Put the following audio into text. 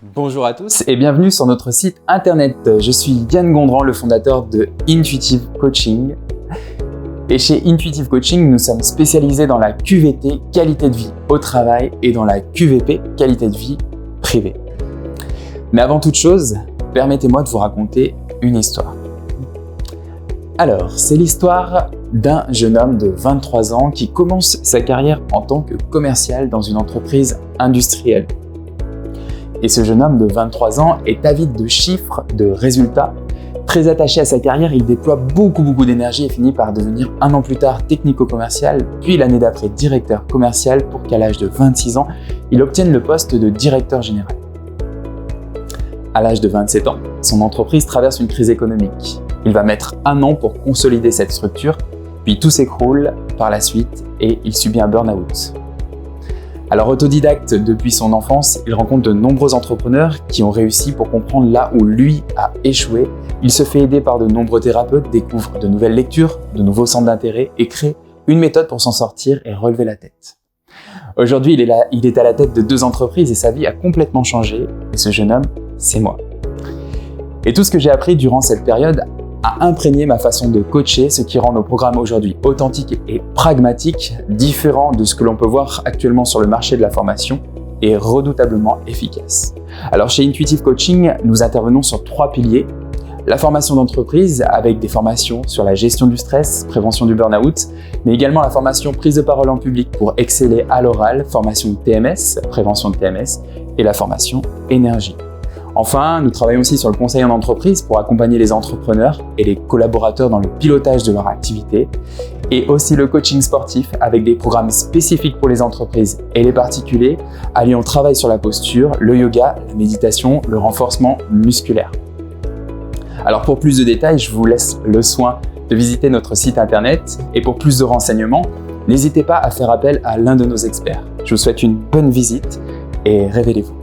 Bonjour à tous et bienvenue sur notre site internet. Je suis Yann Gondran, le fondateur de Intuitive Coaching. Et chez Intuitive Coaching, nous sommes spécialisés dans la QVT, qualité de vie au travail, et dans la QVP, qualité de vie privée. Mais avant toute chose, permettez-moi de vous raconter une histoire. Alors, c'est l'histoire d'un jeune homme de 23 ans qui commence sa carrière en tant que commercial dans une entreprise industrielle. Et ce jeune homme de 23 ans est avide de chiffres, de résultats. Très attaché à sa carrière, il déploie beaucoup d'énergie et finit par devenir un an plus tard technico-commercial, puis l'année d'après directeur commercial pour qu'à l'âge de 26 ans, il obtienne le poste de directeur général. À l'âge de 27 ans, son entreprise traverse une crise économique. Il va mettre un an pour consolider cette structure, puis tout s'écroule par la suite et il subit un burn-out. Alors autodidacte depuis son enfance, il rencontre de nombreux entrepreneurs qui ont réussi pour comprendre là où lui a échoué. Il se fait aider par de nombreux thérapeutes, découvre de nouvelles lectures, de nouveaux centres d'intérêt et crée une méthode pour s'en sortir et relever la tête. Aujourd'hui, il est à la tête de 2 entreprises et sa vie a complètement changé. Et ce jeune homme, c'est moi. Et tout ce que j'ai appris durant cette période a imprégné ma façon de coacher, ce qui rend nos programmes aujourd'hui authentiques et pragmatiques, différents de ce que l'on peut voir actuellement sur le marché de la formation et redoutablement efficaces. Alors chez Intuitive Coaching, nous intervenons sur 3 piliers. La formation d'entreprise avec des formations sur la gestion du stress, prévention du burn-out, mais également la formation prise de parole en public pour exceller à l'oral, formation de TMS, prévention de TMS, et la formation énergie. Enfin, nous travaillons aussi sur le conseil en entreprise pour accompagner les entrepreneurs et les collaborateurs dans le pilotage de leur activité, et aussi le coaching sportif avec des programmes spécifiques pour les entreprises et les particuliers, alliant travail sur la posture, le yoga, la méditation, le renforcement musculaire. Alors pour plus de détails, je vous laisse le soin de visiter notre site internet, et pour plus de renseignements, n'hésitez pas à faire appel à l'un de nos experts. Je vous souhaite une bonne visite et révélez-vous.